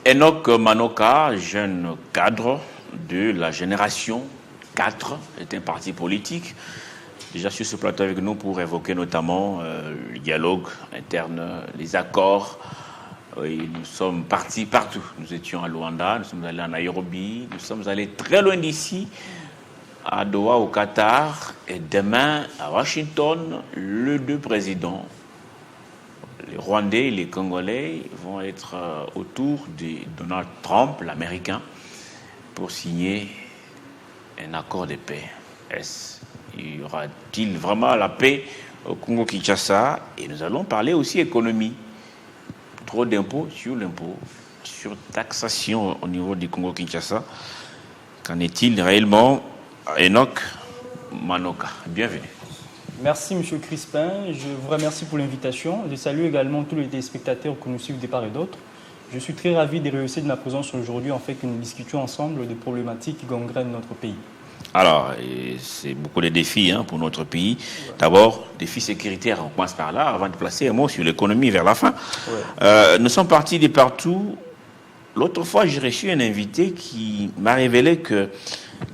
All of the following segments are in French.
Enoch Manoka, jeune cadre de la génération 4, est un parti politique. Déjà sur ce plateau avec nous pour évoquer notamment le dialogue interne, les accords. Oui, nous sommes partis partout. Nous étions à Luanda, nous sommes allés à Nairobi, nous sommes allés très loin d'ici, à Doha au Qatar, et demain à Washington, les deux présidents, les Rwandais et les Congolais, vont être autour de Donald Trump, l'Américain, pour signer un accord de paix. Y aura-t-il vraiment la paix au Congo-Kinshasa? Et nous allons parler aussi économie. Trop d'impôts sur l'impôt, sur taxation au niveau du Congo-Kinshasa. Qu'en est-il réellement? Enoch Manoka, bienvenue. Merci M. Crispin, je vous remercie pour l'invitation. Je salue également tous les téléspectateurs que nous suivent de part et d'autre. Je suis très ravi de rehausser de ma présence aujourd'hui en fait que nous discutions ensemble des problématiques qui gangrènent notre pays. Alors, c'est beaucoup de défis pour notre pays. D'abord, défis sécuritaires, on commence par là, avant de placer un mot sur l'économie vers la fin. Nous sommes partis de partout. L'autre fois, j'ai reçu un invité qui m'a révélé que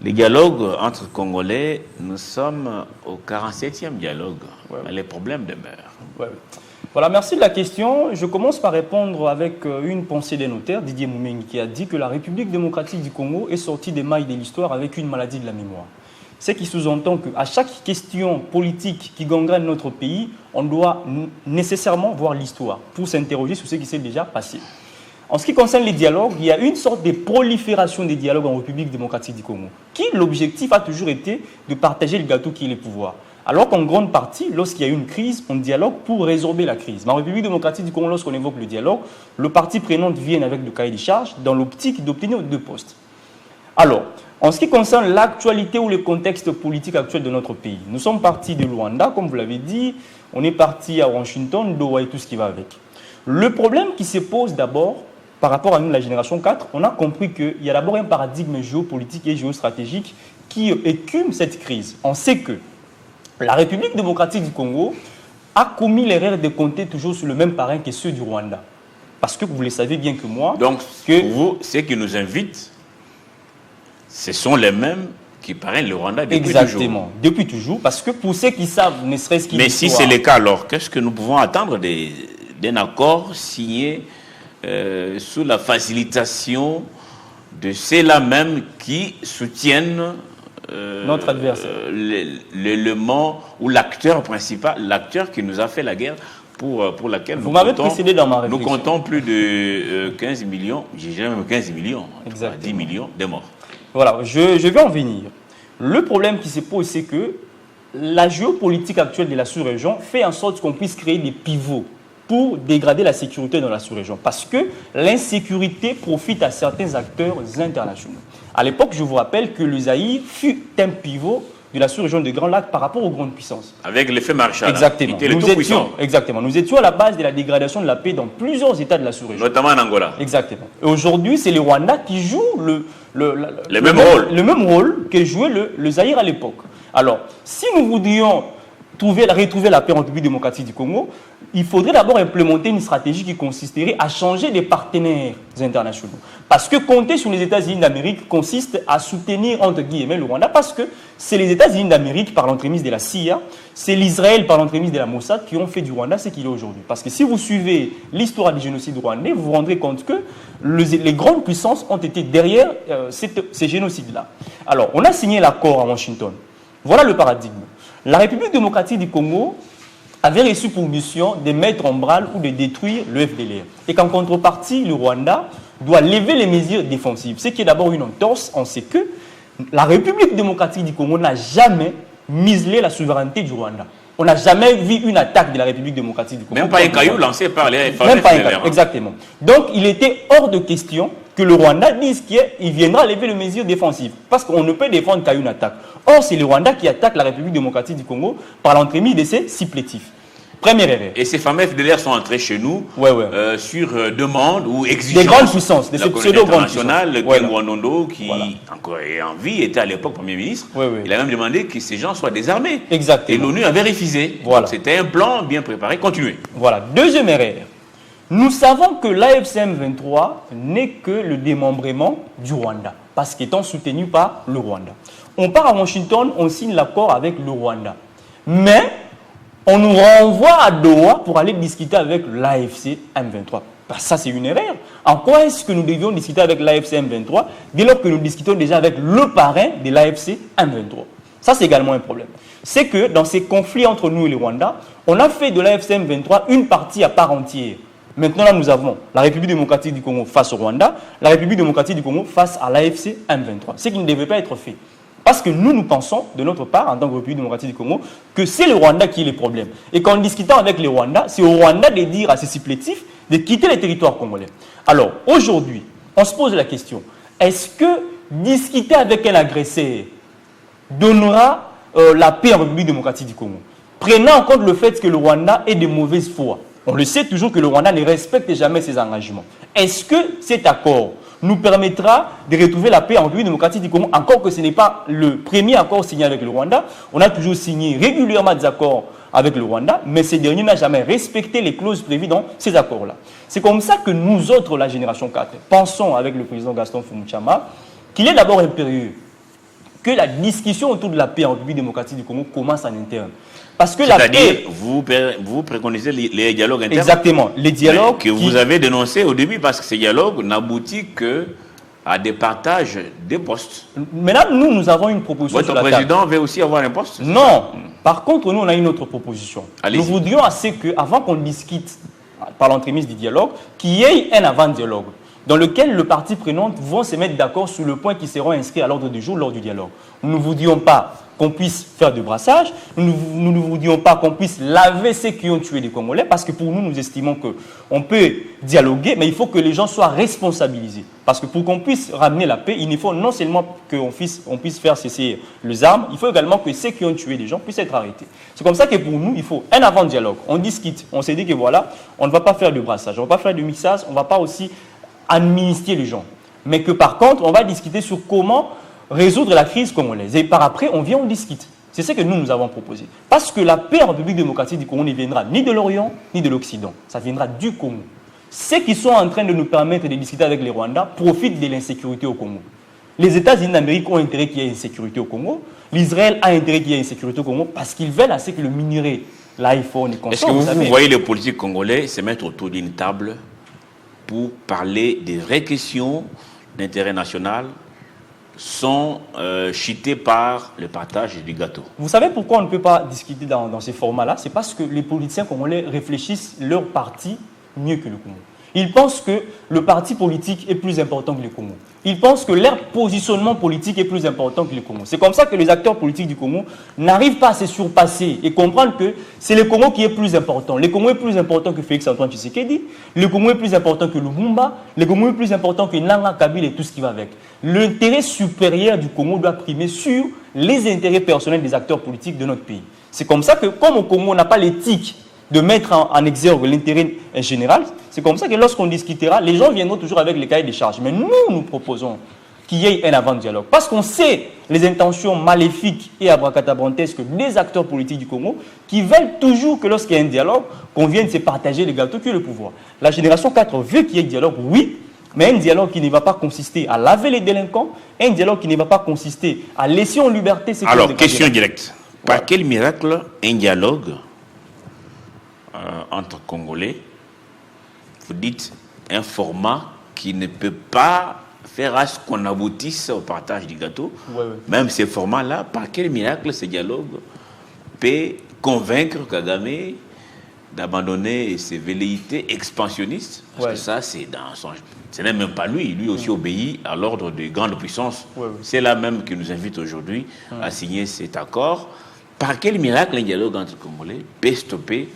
les dialogues entre Congolais, nous sommes au 47e dialogue. Mais les problèmes demeurent. Voilà, merci de la question. Je commence par répondre avec une pensée des notaires, Didier Moumengi, qui a dit que la République démocratique du Congo est sortie des mailles de l'histoire avec une maladie de la mémoire. Ce qui sous-entend qu'à chaque question politique qui gangrène notre pays, on doit nécessairement voir l'histoire pour s'interroger sur ce qui s'est déjà passé. En ce qui concerne les dialogues, il y a une sorte de prolifération des dialogues en République démocratique du Congo, qui l'objectif a toujours été de partager le gâteau qui est le pouvoir. Alors qu'en grande partie, lorsqu'il y a une crise, on dialogue pour résorber la crise. Mais en République démocratique du Congo, lorsqu'on évoque le dialogue, le parti prenant vient avec le cahier des charges dans l'optique d'obtenir 2 postes. Alors, en ce qui concerne l'actualité ou le contexte politique actuel de notre pays, nous sommes partis de Luanda, comme vous l'avez dit, on est parti à Washington, Doha et tout ce qui va avec. Le problème qui se pose d'abord, par rapport à nous, la génération 4, on a compris qu'il y a d'abord un paradigme géopolitique et géostratégique qui écume cette crise. On sait que la République démocratique du Congo a commis l'erreur de compter toujours sur le même parrain que ceux du Rwanda. Parce que vous le savez bien que moi... Donc, pour vous, ceux qui nous invitent, ce sont les mêmes qui parrainent le Rwanda depuis toujours. Exactement, depuis toujours. Parce que pour ceux qui savent, ne serait-ce qu'il... Mais si c'est le cas, alors, qu'est-ce que nous pouvons attendre d'un accord signé sous la facilitation de ceux-là même qui soutiennent notre adversaire, l'élément ou l'acteur principal, l'acteur qui nous a fait la guerre pour laquelle vous m'avez précédé dans ma réflexion. Nous comptons plus de 15 millions, j'ai jamais 15 millions, 10 millions de morts. Voilà, je vais en venir. Le problème qui se pose, c'est que la géopolitique actuelle de la sous-région fait en sorte qu'on puisse créer des pivots pour dégrader la sécurité dans la sous-région. Parce que l'insécurité profite à certains acteurs internationaux. À l'époque, je vous rappelle que le Zaïre fut un pivot de la sous-région de Grand Lac par rapport aux grandes puissances. Avec l'effet Marshall. Exactement. Nous étions à la base de la dégradation de la paix dans plusieurs États de la sous-région. Notamment en Angola. Exactement. Et aujourd'hui, c'est le Rwanda qui joue le même rôle que jouait le Zaïre à l'époque. Alors, si nous voudrions retrouver la paix en République démocratique du Congo, il faudrait d'abord implémenter une stratégie qui consisterait à changer de partenaires internationaux. Parce que compter sur les États-Unis d'Amérique consiste à soutenir, entre guillemets, le Rwanda, parce que c'est les États-Unis d'Amérique, par l'entremise de la CIA, c'est l'Israël, par l'entremise de la Mossad, qui ont fait du Rwanda ce qu'il est aujourd'hui. Parce que si vous suivez l'histoire du génocide rwandais, vous vous rendrez compte que les grandes puissances ont été derrière ces génocides-là. Alors, on a signé l'accord à Washington. Voilà le paradigme. La République démocratique du Congo avait reçu pour mission de mettre en branle ou de détruire le FDLR. Et qu'en contrepartie, le Rwanda doit lever les mesures défensives. Ce qui est d'abord une entorse, on sait que la République démocratique du Congo n'a jamais muselé la souveraineté du Rwanda. On n'a jamais vu une attaque de la République démocratique du Congo. Même pas un caillou lancé par les FDLR. Même pas un caillou, exactement. Donc il était hors de question que le Rwanda dise qu'il viendra lever les mesures défensives. Parce qu'on ne peut défendre qu'à une attaque. Or, c'est le Rwanda qui attaque la République démocratique du Congo par l'entremise de ses supplétifs. Première erreur. Et ces fameux FDLR sont entrés chez nous sur demande ou exigence des grandes puissances, des pseudo-grandes puissances. Le Ken Wandondo, qui encore est en vie, était à l'époque Premier ministre, il a même demandé que ces gens soient désarmés. Exactement. Et l'ONU avait refusé. C'était un plan bien préparé. Continuez. Voilà. Deuxième erreur. Nous savons que l'AFC M23 n'est que le démembrement du Rwanda, parce qu'étant soutenu par le Rwanda. On part à Washington, on signe l'accord avec le Rwanda. Mais on nous renvoie à Doha pour aller discuter avec l'AFC M23. Ça, c'est une erreur. En quoi est-ce que nous devions discuter avec l'AFC M23 dès lors que nous discutons déjà avec le parrain de l'AFC M23? Ça, c'est également un problème. C'est que dans ces conflits entre nous et le Rwanda, on a fait de l'AFC M23 une partie à part entière. Maintenant, là, nous avons la République démocratique du Congo face au Rwanda, la République démocratique du Congo face à l'AFC M23. Ce qui ne devait pas être fait. Parce que nous pensons, de notre part, en tant que République démocratique du Congo, que c'est le Rwanda qui est le problème. Et qu'en discutant avec le Rwanda, c'est au Rwanda de dire à ses supplétifs de quitter les territoires congolais. Alors, aujourd'hui, on se pose la question, est-ce que discuter avec un agresseur donnera la paix en République démocratique du Congo? Prenant en compte le fait que le Rwanda est de mauvaise foi. On le sait toujours que le Rwanda ne respecte jamais ses engagements. Est-ce que cet accord nous permettra de retrouver la paix en République démocratique du Congo, encore que ce n'est pas le premier accord signé avec le Rwanda? On a toujours signé régulièrement des accords avec le Rwanda, mais ces derniers n'ont jamais respecté les clauses prévues dans ces accords-là. C'est comme ça que nous autres, la génération 4, pensons avec le président Gaston Fumuchama qu'il est d'abord impérieux que la discussion autour de la paix en République démocratique du Congo commence en interne. Parce que la paix... vous préconisez les dialogues internes. Exactement, les dialogues que vous avez dénoncés au début, parce que ces dialogues n'aboutissent qu'à des partages des postes. Maintenant, nous avons une proposition sur la table. Votre président veut aussi avoir un poste? Non. Par contre, nous, on a une autre proposition. Nous voudrions assez qu'avant qu'on discute par l'entremise du dialogue, qu'il y ait un avant-dialogue dans lequel les parties prenantes vont se mettre d'accord sur le point qui seront inscrits à l'ordre du jour lors du dialogue. Nous ne voudrions pas qu'on puisse faire du brassage, nous ne voudrions pas qu'on puisse laver ceux qui ont tué des Congolais, parce que pour nous, nous estimons qu'on peut dialoguer, mais il faut que les gens soient responsabilisés. Parce que pour qu'on puisse ramener la paix, il faut non seulement qu'on puisse faire cesser les armes, il faut également que ceux qui ont tué des gens puissent être arrêtés. C'est comme ça que pour nous, il faut un avant-dialogue. On discute, on s'est dit que voilà, on ne va pas faire du brassage, on ne va pas faire du mixage, on ne va pas aussi administrer les gens. Mais que par contre, on va discuter sur comment résoudre la crise congolaise. Et par après, on vient, on discute. C'est ce que nous avons proposé. Parce que la paix en République démocratique du Congo ne viendra ni de l'Orient, ni de l'Occident. Ça viendra du Congo. Ceux qui sont en train de nous permettre de discuter avec les Rwandais profitent de l'insécurité au Congo. Les États-Unis d'Amérique ont intérêt qu'il y ait insécurité au Congo. L'Israël a intérêt qu'il y ait insécurité au Congo parce qu'ils veulent assez que le minerai, l'iPhone, est-ce que vous voyez les politiques congolais se mettre autour d'une table pour parler des vraies questions d'intérêt national sont cheatés par le partage du gâteau? Vous savez pourquoi on ne peut pas discuter dans ces formats-là? C'est parce que les politiciens congolais réfléchissent leur parti mieux que le Congo. Ils pensent que le parti politique est plus important que le Congo. Ils pensent que leur positionnement politique est plus important que le Congo. C'est comme ça que les acteurs politiques du Congo n'arrivent pas à se surpasser et comprendre que c'est le Congo qui est plus important. Le Congo est plus important que Félix Antoine Tshisekedi. Le Congo est plus important que Lumumba. Le Congo est plus important que Nanga Kabila et tout ce qui va avec. L'intérêt supérieur du Congo doit primer sur les intérêts personnels des acteurs politiques de notre pays. C'est comme ça que, comme au Congo, on n'a pas l'éthique de mettre en exergue l'intérêt général, c'est comme ça que lorsqu'on discutera, les gens viendront toujours avec les cahiers des charges. Mais nous proposons qu'il y ait un avant-dialogue. Parce qu'on sait les intentions maléfiques et abracadabrantesques des acteurs politiques du Congo qui veulent toujours que lorsqu'il y a un dialogue, qu'on vienne se partager les gâteaux que le pouvoir. La génération 4 veut qu'il y ait un dialogue, oui, mais un dialogue qui ne va pas consister à laver les délinquants, un dialogue qui ne va pas consister à laisser en liberté ceux qui ont Alors, question directe. Par quel miracle un dialogue entre Congolais, vous dites un format qui ne peut pas faire à ce qu'on aboutisse au partage du gâteau, même ces formats-là, par quel miracle ce dialogue peut convaincre Kagame d'abandonner ses velléités expansionnistes? Parce que ça, c'est dans son... Ce n'est même pas lui. Lui aussi obéit à l'ordre des grandes puissances. C'est là même qui nous invite aujourd'hui à signer cet accord. Par quel miracle un dialogue entre Congolais peut stopper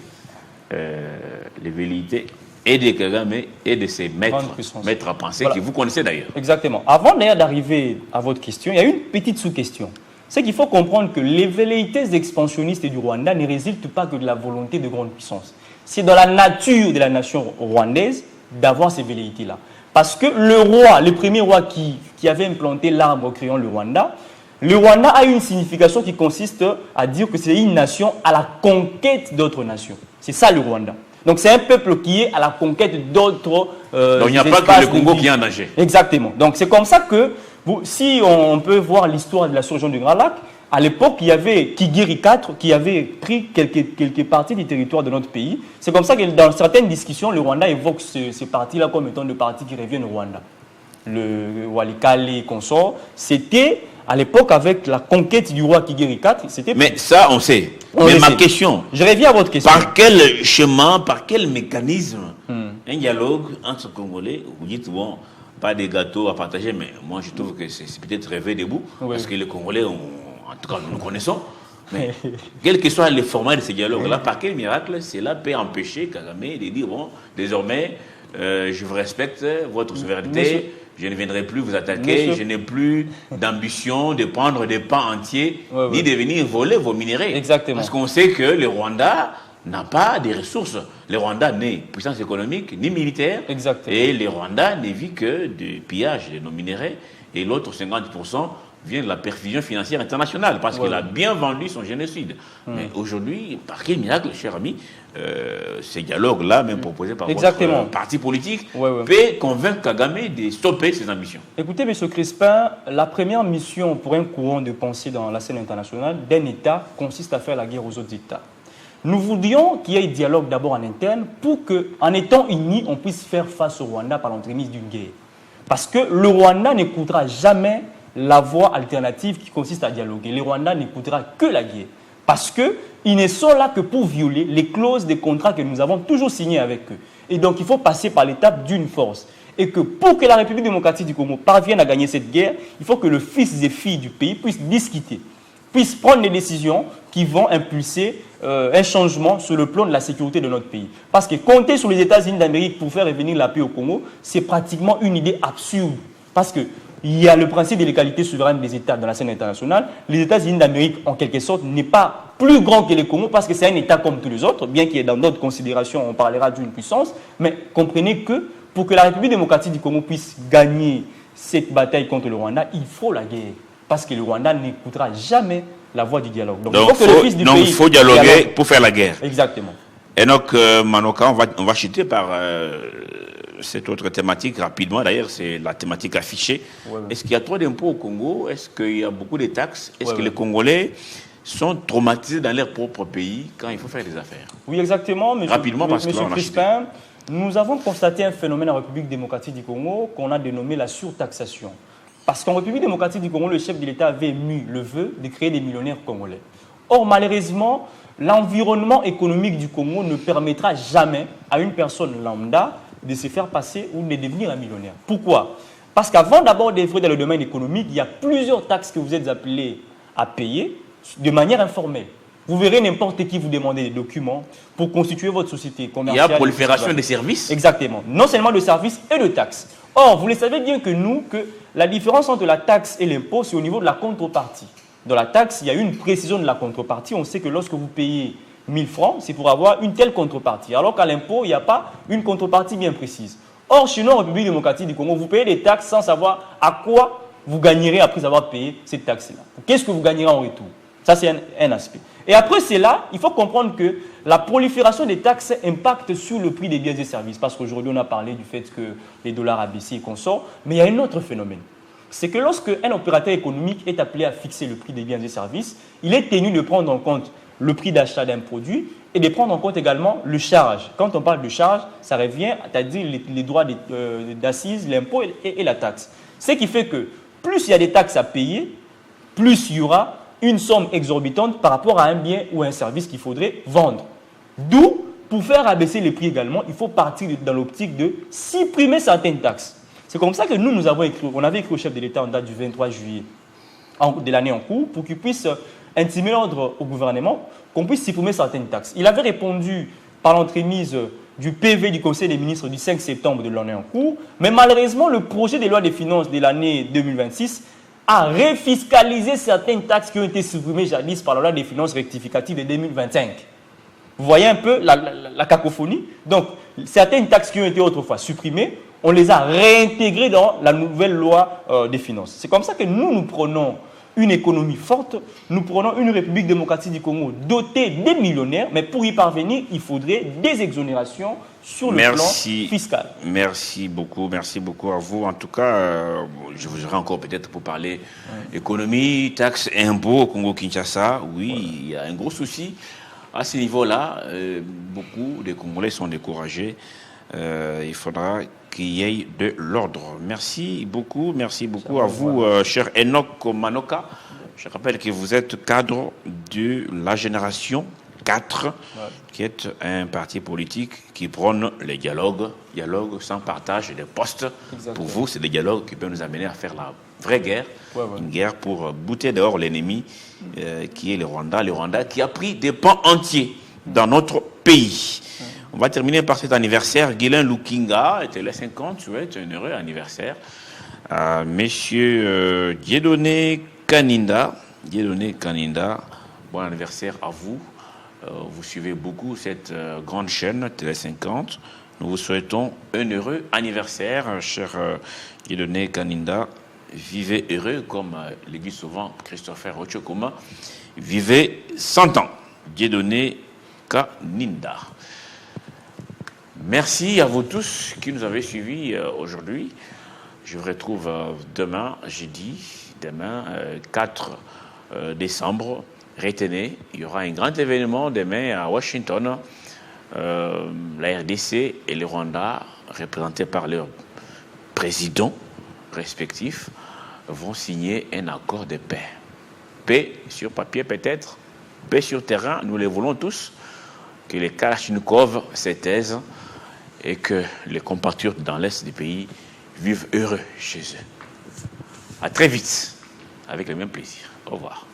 les velléités et de Kagame et de ses maîtres à penser, que vous connaissez d'ailleurs? Exactement. Avant d'ailleurs d'arriver à votre question, il y a une petite sous-question. C'est qu'il faut comprendre que les velléités expansionnistes du Rwanda ne résultent pas que de la volonté de grandes puissances. C'est dans la nature de la nation rwandaise d'avoir ces velléités-là. Parce que le roi, le premier roi qui avait implanté l'arbre créant le Rwanda a une signification qui consiste à dire que c'est une nation à la conquête d'autres nations. C'est ça le Rwanda. Donc c'est un peuple qui est à la conquête d'autres Donc il n'y a pas que le Congo qui est en danger. Exactement. Donc c'est comme ça que, si on peut voir l'histoire de la sous-région du Grand Lac, à l'époque, il y avait Kigiri IV qui avait pris quelques parties du territoire de notre pays. C'est comme ça que dans certaines discussions, le Rwanda évoque ces parties-là comme étant des parties qui reviennent au Rwanda. Le Walikale et consorts, c'était à l'époque avec la conquête du roi Kigiri IV. Mais ça, on sait. Mais ma question, je reviens à votre question. Par quel chemin, par quel mécanisme un dialogue entre Congolais, vous dites, bon, pas des gâteaux à partager, mais moi je trouve que c'est peut-être rêver debout, parce que les Congolais, en tout cas nous connaissons, mais quel que soit le format de ces dialogues-là, par quel miracle cela peut empêcher Kagame de dire, bon, désormais, je vous respecte, votre souveraineté, je ne viendrai plus vous attaquer, je n'ai plus d'ambition de prendre des pans entiers, ni de venir voler vos minéraux. Exactement. Parce qu'on sait que le Rwanda n'a pas de ressources. Le Rwanda n'est puissance économique ni militaire. Exactement. Et le Rwanda ne vit que du pillage de nos minéraux. Et l'autre 50% vient de la perfusion financière internationale parce qu'il a bien vendu son génocide. Mais aujourd'hui, par quel miracle, cher ami, ces dialogues-là, même proposés par votre parti politique, peut convaincre Kagame de stopper ses ambitions? Écoutez, M. Crispin, la première mission pour un courant de pensée dans la scène internationale d'un État consiste à faire la guerre aux autres États. Nous voudrions qu'il y ait un dialogue d'abord en interne pour qu'en étant unis, on puisse faire face au Rwanda par l'entremise d'une guerre. Parce que le Rwanda n'écoutera jamais la voie alternative qui consiste à dialoguer. Le Rwanda n'écoutera que la guerre. Parce qu'ils ne sont là que pour violer les clauses des contrats que nous avons toujours signés avec eux. Et donc il faut passer par l'étape d'une force. Et que pour que la République démocratique du Congo parvienne à gagner cette guerre, il faut que le fils et filles du pays puissent discuter, puissent prendre des décisions qui vont impulser un changement sur le plan de la sécurité de notre pays. Parce que compter sur les États-Unis d'Amérique pour faire revenir la paix au Congo, c'est pratiquement une idée absurde. Parce qu'il y a le principe de l'égalité souveraine des États dans la scène internationale. Les États-Unis d'Amérique, en quelque sorte, n'est pas plus grand que le Congo parce que c'est un État comme tous les autres, bien qu'il y ait dans d'autres considérations, on parlera d'une puissance. Mais comprenez que pour que la République démocratique du Congo puisse gagner cette bataille contre le Rwanda, il faut la guerre. Parce que le Rwanda n'écoutera jamais la voie du dialogue. Donc il faut dialoguer pour faire la guerre. Exactement. Enoch Manoka, on va chuter par cette autre thématique rapidement. D'ailleurs, c'est la thématique affichée. Est-ce qu'il y a trop d'impôts au Congo? Est-ce qu'il y a beaucoup de taxes? Est-ce que les Congolais sont traumatisés dans leur propre pays quand il faut faire des affaires? Oui, exactement. Rapidement, parce que là, on a chuté. Nous avons constaté un phénomène en République démocratique du Congo qu'on a dénommé la surtaxation. Parce qu'en République démocratique du Congo, le chef de l'État avait émis le vœu de créer des millionnaires congolais. Or, malheureusement, l'environnement économique du Congo ne permettra jamais à une personne lambda de se faire passer ou de devenir un millionnaire. Pourquoi? Parce qu'avant d'abord d'œuvrer dans le domaine économique, il y a plusieurs taxes que vous êtes appelés à payer de manière informelle. Vous verrez n'importe qui vous demander des documents pour constituer votre société commerciale. Il y a prolifération des services. Exactement. Non seulement de services et de taxes. Or, vous le savez bien que la différence entre la taxe et l'impôt, c'est au niveau de la contrepartie. Dans la taxe, il y a une précision de la contrepartie. On sait que lorsque vous payez 1000 francs, c'est pour avoir une telle contrepartie. Alors qu'à l'impôt, il n'y a pas une contrepartie bien précise. Or, chez nous, en République démocratique du Congo, vous payez des taxes sans savoir à quoi vous gagnerez après avoir payé cette taxe-là. Qu'est-ce que vous gagnerez en retour? Ça, c'est un aspect. Et après cela, il faut comprendre que la prolifération des taxes impacte sur le prix des biens et services. Parce qu'aujourd'hui, on a parlé du fait que les dollars a baissé et consorts. Mais il y a un autre phénomène. C'est que lorsque un opérateur économique est appelé à fixer le prix des biens et services, il est tenu de prendre en compte le prix d'achat d'un produit et de prendre en compte également le charge. Quand on parle de charge, ça revient à dire les droits d'assises, l'impôt et la taxe. Ce qui fait que plus il y a des taxes à payer, plus il y aura une somme exorbitante par rapport à un bien ou un service qu'il faudrait vendre. D'où, pour faire abaisser les prix également, il faut partir dans l'optique de supprimer certaines taxes. C'est comme ça que nous avons écrit, on avait écrit au chef de l'État en date du 23 juillet de l'année en cours pour qu'il puisse intimer l'ordre au gouvernement qu'on puisse supprimer certaines taxes. Il avait répondu par l'entremise du PV du Conseil des ministres du 5 septembre de l'année en cours, mais malheureusement, le projet de loi des finances de l'année 2026 a refiscalisé certaines taxes qui ont été supprimées jadis par la loi des finances rectificatives de 2025. Vous voyez un peu la cacophonie? Donc, certaines taxes qui ont été autrefois supprimées, on les a réintégrées dans la nouvelle loi des finances. C'est comme ça que nous prenons une économie forte, nous prenons une République démocratique du Congo dotée des millionnaires, mais pour y parvenir, il faudrait des exonérations sur le plan fiscal. Merci beaucoup à vous. En tout cas, je vous aurai encore peut-être pour parler économie, taxes, impôts au Congo-Kinshasa. Oui, il y a un gros souci. À ce niveau-là, beaucoup de Congolais sont découragés. Il faudra qu'il y ait de l'ordre. Merci beaucoup à vous, cher Enoch Manoka. Je rappelle que vous êtes cadre de la génération 4, qui est un parti politique qui prône les dialogues sans partage des postes. Exactement. Pour vous, c'est des dialogues qui peuvent nous amener à faire la vraie guerre, une guerre pour bouter dehors l'ennemi, qui est le Rwanda qui a pris des pans entiers dans notre pays. On va terminer par cet anniversaire. Guilain Lukinga était les 50, souhaite un heureux anniversaire. Monsieur Dieudonné Kaninda, bon anniversaire à vous. Vous suivez beaucoup cette grande chaîne Télé 50. Nous vous souhaitons un heureux anniversaire, cher Dieudonné Kaninda. Vivez heureux, comme le dit souvent Christopher Ochokoma. Vivez 100 ans. Dieudonné Kaninda. Merci à vous tous qui nous avez suivis aujourd'hui. Je vous retrouve demain, jeudi, 4 décembre. Retenez, il y aura un grand événement demain à Washington. La RDC et le Rwanda, représentés par leurs présidents respectifs, vont signer un accord de paix. Paix sur papier peut-être, paix sur terrain, nous le voulons tous. Que les Kalachnikov se taisent et que les compatriotes dans l'Est du pays vivent heureux chez eux. À très vite, avec le même plaisir. Au revoir.